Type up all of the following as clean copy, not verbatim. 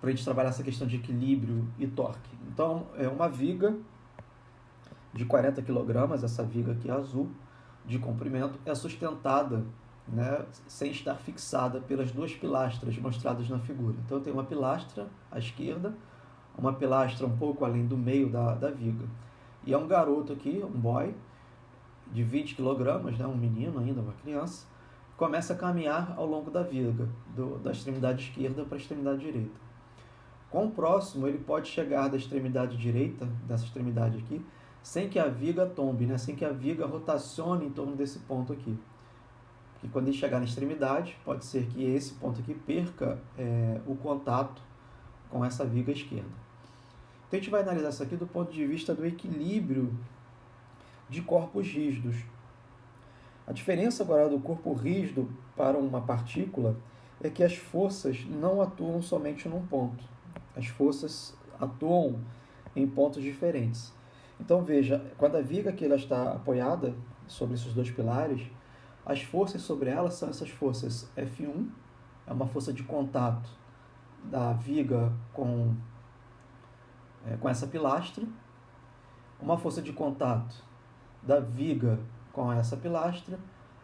para a gente trabalhar essa questão de equilíbrio e torque. Então, é uma viga de 40 kg, essa viga aqui azul, de comprimento, é sustentada, né, sem estar fixada pelas duas pilastras mostradas na figura. Então, tem uma pilastra à esquerda, uma pilastra um pouco além do meio da viga. E é um garoto aqui, um boy, de 20 kg, né, um menino ainda, uma criança, começa a caminhar ao longo da viga, da extremidade esquerda para a extremidade direita. Com o próximo, ele pode chegar da extremidade direita, dessa extremidade aqui, sem que a viga tombe, né? Sem que a viga rotacione em torno desse ponto aqui. Porque quando ele chegar na extremidade, pode ser que esse ponto aqui perca o contato com essa viga esquerda. Então, a gente vai analisar isso aqui do ponto de vista do equilíbrio de corpos rígidos. A diferença agora do corpo rígido para uma partícula é que as forças não atuam somente num ponto. As forças atuam em pontos diferentes. Então, veja, quando a viga aqui ela está apoiada sobre esses dois pilares, as forças sobre ela são essas forças F1, é uma força de contato da viga com essa pilastra, uma força de contato da viga com essa pilastra,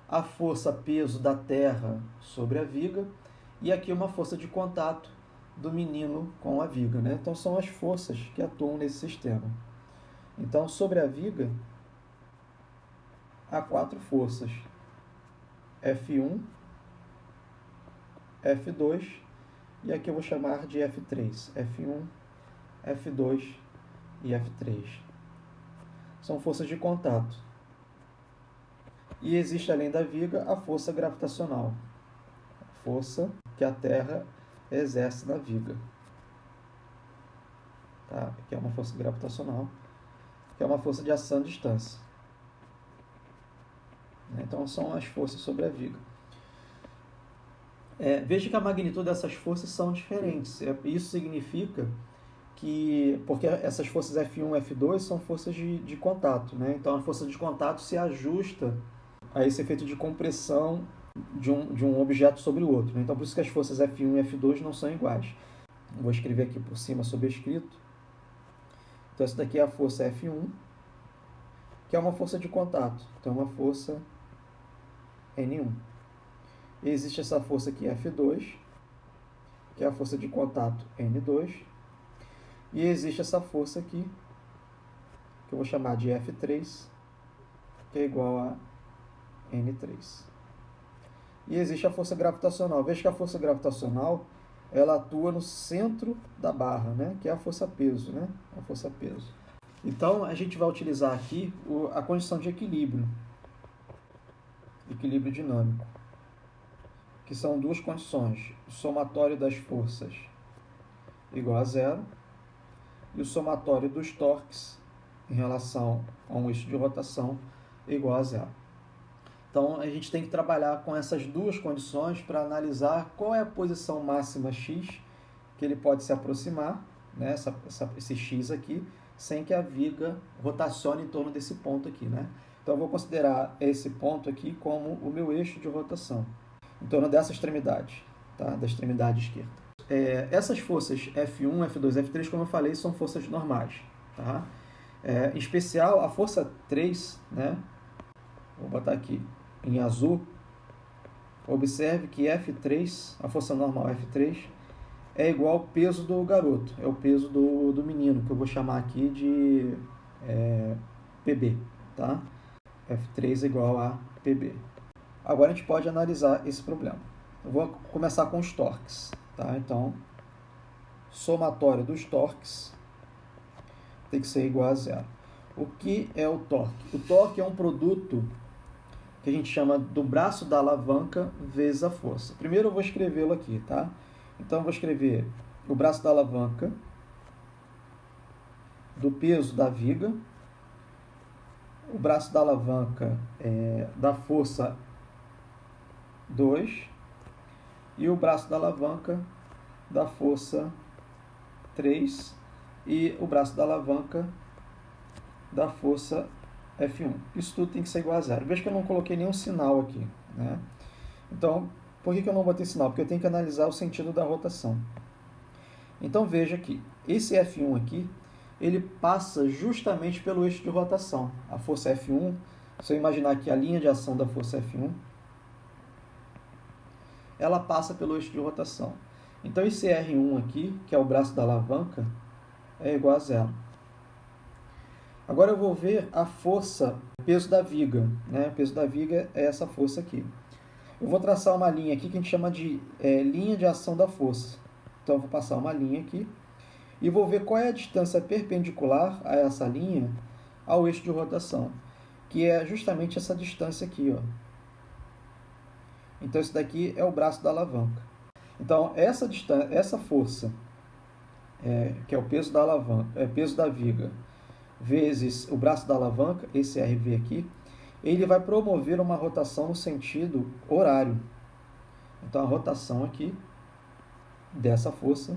a força peso da terra sobre a viga e aqui uma força de contato do menino com a viga, né? Então são as forças que atuam nesse sistema. Então sobre a viga há 4 forças: F1, F2 e aqui eu vou chamar de F3, F1, F2 e F3. São forças de contato. E existe, além da viga, a força gravitacional, a força que a Terra exerce na viga. Tá? Que é uma força gravitacional, que é uma força de ação à distância. Então, são as forças sobre a viga. Veja que a magnitude dessas forças são diferentes. Isso significa que, porque essas forças F1 e F2 são forças de contato, né? Então, a força de contato se ajusta a esse efeito de compressão de um objeto sobre o outro, né? Então, por isso que as forças F1 e F2 não são iguais. Vou escrever aqui por cima sobrescrito. Então, essa daqui é a força F1, que é uma força de contato. Então, uma força N1. E existe essa força aqui, F2, que é a força de contato N2. E existe essa força aqui, que eu vou chamar de F3, que é igual a N3. E existe a força gravitacional. Veja que a força gravitacional ela atua no centro da barra, né? Que é a força peso, né? A força peso. Então, a gente vai utilizar aqui a condição de equilíbrio dinâmico, que são duas condições: o somatório das forças igual a zero e o somatório dos torques em relação a um eixo de rotação igual a zero. Então, a gente tem que trabalhar com essas duas condições para analisar qual é a posição máxima x que ele pode se aproximar, né, esse x aqui, sem que a viga rotacione em torno desse ponto aqui, né? Então, eu vou considerar esse ponto aqui como o meu eixo de rotação, em torno dessa extremidade, tá? Da extremidade esquerda. Essas forças F1, F2, F3, como eu falei, são forças normais, tá? Em especial, a força 3, né? Vou botar aqui em azul. Observe que F3, a força normal F3, é igual ao peso do garoto, é o peso do menino, que eu vou chamar aqui de PB, tá? F3 é igual a PB. Agora a gente pode analisar esse problema. Eu vou começar com os torques, tá? Então, somatório dos torques tem que ser igual a zero. O que é o torque? O torque é um produto que a gente chama do braço da alavanca vezes a força. Primeiro eu vou escrevê-lo aqui, tá? Então eu vou escrever o braço da alavanca do peso da viga, o braço da alavanca da força 2 e o braço da alavanca da força 3 e o braço da alavanca da força F1. Isso tudo tem que ser igual a zero. Veja que eu não coloquei nenhum sinal aqui, né? Então, por que eu não botei sinal? Porque eu tenho que analisar o sentido da rotação. Então veja aqui, esse F1 aqui, ele passa justamente pelo eixo de rotação. A força F1, se eu imaginar aqui a linha de ação da força F1, ela passa pelo eixo de rotação. Então esse R1 aqui, que é o braço da alavanca, é igual a zero. Agora eu vou ver a força, o peso da viga. Né? O peso da viga é essa força aqui. Eu vou traçar uma linha aqui que a gente chama de linha de ação da força. Então eu vou passar uma linha aqui e vou ver qual é a distância perpendicular a essa linha ao eixo de rotação, que é justamente essa distância aqui, ó. Então isso daqui é o braço da alavanca. Então essa distância, essa força, que é o peso da alavanca, peso da viga, vezes o braço da alavanca, esse RV aqui, ele vai promover uma rotação no sentido horário. Então a rotação aqui dessa força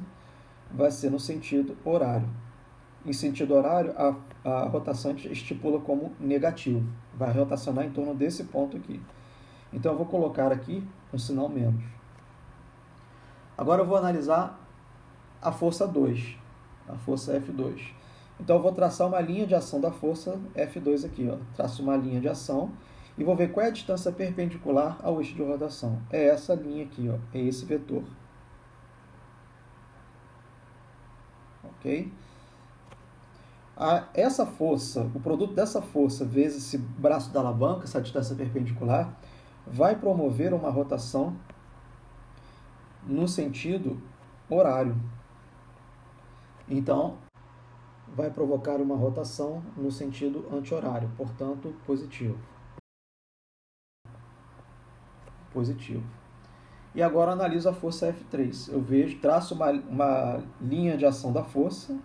vai ser no sentido horário. Em sentido horário, a rotação estipula como negativo. Vai rotacionar em torno desse ponto aqui. Então eu vou colocar aqui um sinal menos. Agora eu vou analisar a força 2, a força F2. Então eu vou traçar uma linha de ação da força F2 aqui, ó. Traço uma linha de ação e vou ver qual é a distância perpendicular ao eixo de rotação. É essa linha aqui, ó. É esse vetor. Ok? Essa força, o produto dessa força vezes esse braço da alavanca, essa distância perpendicular, vai promover uma rotação no sentido horário. Então, vai provocar uma rotação no sentido anti-horário, portanto, positivo. Positivo. E agora analiso a força F3. Eu vejo, traço uma linha de ação da força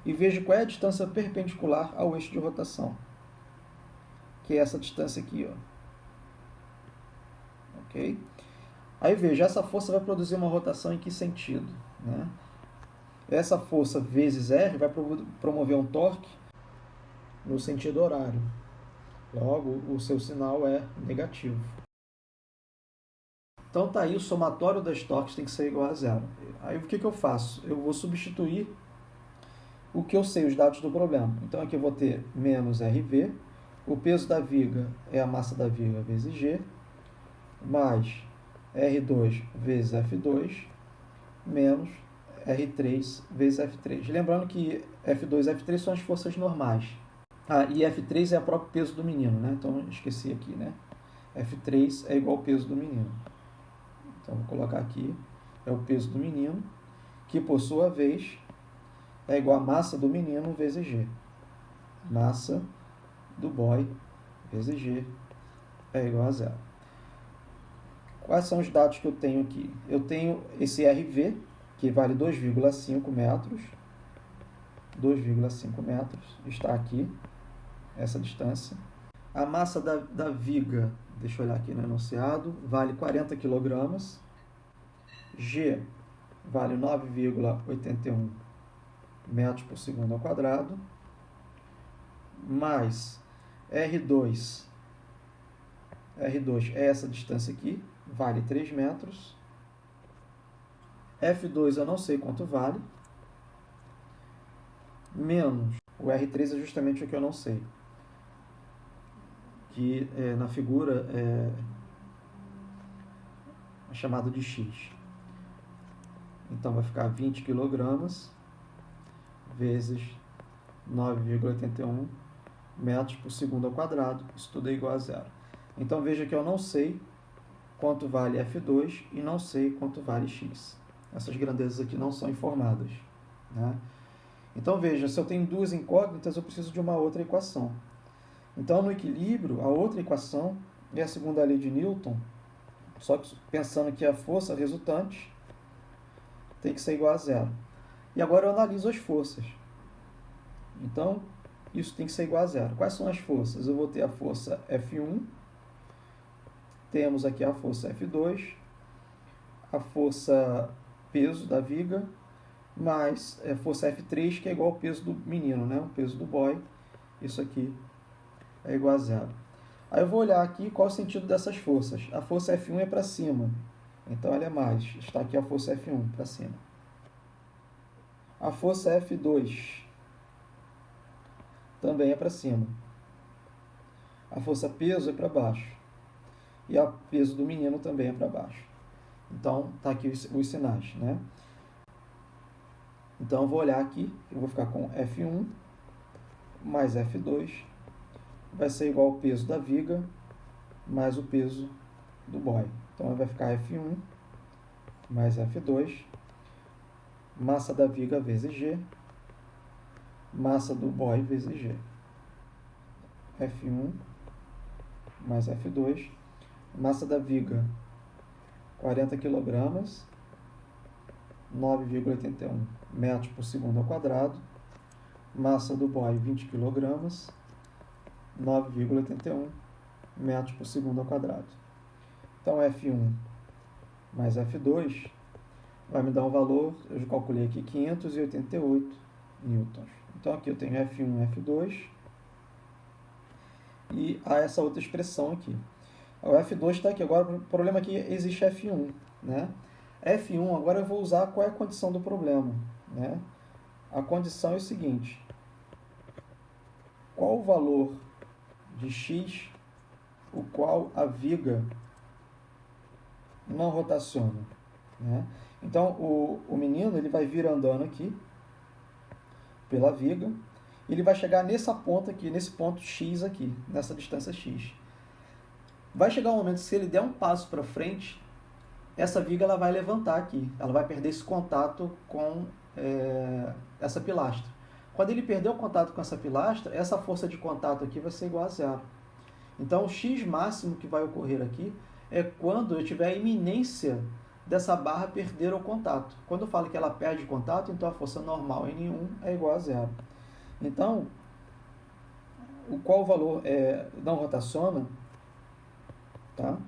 e vejo qual é a distância perpendicular ao eixo de rotação, que é essa distância aqui, ó. Ok? Aí veja, essa força vai produzir uma rotação em que sentido? Né? Essa força vezes R vai promover um torque no sentido horário. Logo, o seu sinal é negativo. Então tá aí, o somatório das torques tem que ser igual a zero. Aí o que eu faço? Eu vou substituir o que eu sei, os dados do problema. Então aqui eu vou ter menos RV, o peso da viga é a massa da viga vezes G, mais R2 vezes F2, menos R3 vezes F3. Lembrando que F2 e F3 são as forças normais. E F3 é o próprio peso do menino, né? Então esqueci aqui, né? F3 é igual ao peso do menino. Então vou colocar aqui, é o peso do menino, que por sua vez é igual a massa do menino vezes G. Massa do boy vezes G é igual a zero. Quais são os dados que eu tenho aqui? Eu tenho esse RV, que vale 2,5 metros. 2,5 metros está aqui, essa distância. A massa da viga, deixa eu olhar aqui no enunciado, vale 40 kg. G vale 9,81 metros por segundo ao quadrado, mais R2 é essa distância aqui, vale 3 metros. F2 eu não sei quanto vale, menos o R3 é justamente o que eu não sei, que na figura é chamado de X. Então vai ficar 20 kg vezes 9,81 metros por segundo ao quadrado, isso tudo é igual a zero. Então veja que eu não sei quanto vale F2 e não sei quanto vale X. Essas grandezas aqui não são informadas, né? Então veja, se eu tenho duas incógnitas, eu preciso de uma outra equação. Então no equilíbrio, a outra equação é a segunda lei de Newton, só que pensando que a força resultante tem que ser igual a zero. E agora eu analiso as forças. Então, isso tem que ser igual a zero. Quais são as forças? Eu vou ter a força F1, temos aqui a força F2, a força peso da viga, mais a força F3, que é igual ao peso do menino, né? O peso do boy. Isso aqui é igual a zero. Aí eu vou olhar aqui qual é o sentido dessas forças. A força F1 é para cima. Então, olha mais, está aqui a força F1 para cima. A força F2 também é para cima. A força peso é para baixo. E o peso do menino também é para baixo. Então, tá aqui os sinais, né? Então, eu vou olhar aqui, eu vou ficar com F1 mais F2, vai ser igual ao peso da viga mais o peso do boy. Então, vai ficar F1 mais F2, massa da viga vezes G, massa do boy vezes G. F1 mais F2, massa da viga 40 kg, 9,81 metros por segundo ao quadrado, massa do boy 20 kg, 9,81 metros por segundo ao quadrado. Então, F1 mais F2 vai me dar um valor, eu já calculei aqui, 588 newtons. Então, aqui eu tenho F1 e F2, e há essa outra expressão aqui. O F2 está aqui. Agora, o problema aqui existe F1, né? F1, agora eu vou usar qual é a condição do problema, né? A condição é o seguinte: qual o valor de x o qual a viga não rotaciona, né? Então, o menino ele vai vir andando aqui pela viga, ele vai chegar nessa ponta aqui, nesse ponto x aqui, nessa distância x. Vai chegar um momento que, se ele der um passo para frente, essa viga ela vai levantar aqui, ela vai perder esse contato com essa pilastra. Quando ele perder o contato com essa pilastra, essa força de contato aqui vai ser igual a zero. Então, o x máximo que vai ocorrer aqui é quando eu tiver a iminência dessa barra perder o contato. Quando eu falo que ela perde contato, então a força normal N1 é igual a zero. Então, qual o valor não rotaciona? Tá?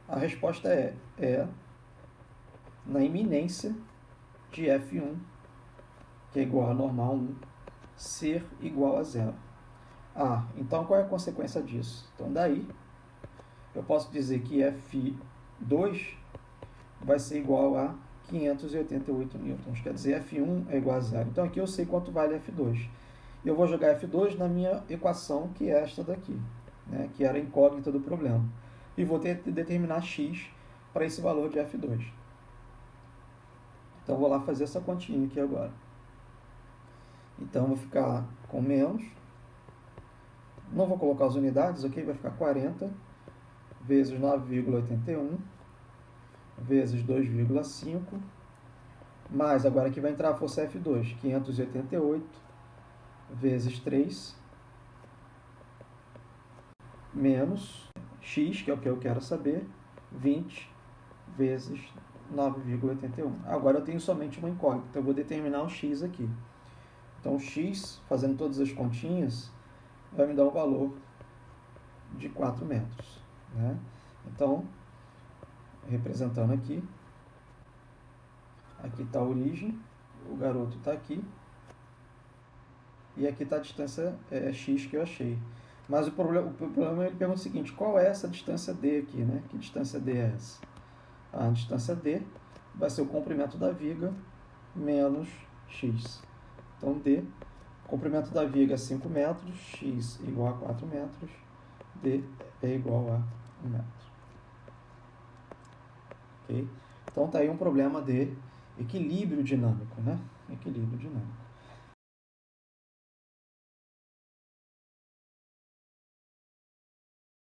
A resposta é na iminência de F1, que é igual a normal 1, ser igual a zero. Então qual é a consequência disso? Então daí eu posso dizer que F2 vai ser igual a 588 newtons, quer dizer, F1 é igual a zero. Então aqui eu sei quanto vale F2. Eu vou jogar F2 na minha equação, que é esta daqui, né, que era a incógnita do problema. E vou ter que determinar x para esse valor de F2. Então, vou lá fazer essa continha aqui agora. Então, vou ficar com menos. Não vou colocar as unidades, ok? Vai ficar 40 vezes 9,81 vezes 2,5 mais, agora aqui vai entrar a força F2, 588 vezes 3 menos x, que é o que eu quero saber, 20 vezes 9,81. Agora eu tenho somente uma incógnita, eu vou determinar o x aqui. Então, x, fazendo todas as continhas, vai me dar um valor de 4 metros. Né? Então, representando aqui está a origem, o garoto está aqui, e aqui está a distância x que eu achei. Mas o problema ele pergunta o seguinte: qual é essa distância D aqui, né? Que distância D é essa? A distância D vai ser o comprimento da viga menos x. Então, D, comprimento da viga é 5 metros, x igual a 4 metros, D é igual a 1 metro. Ok? Então, está aí um problema de equilíbrio dinâmico, né? Equilíbrio dinâmico.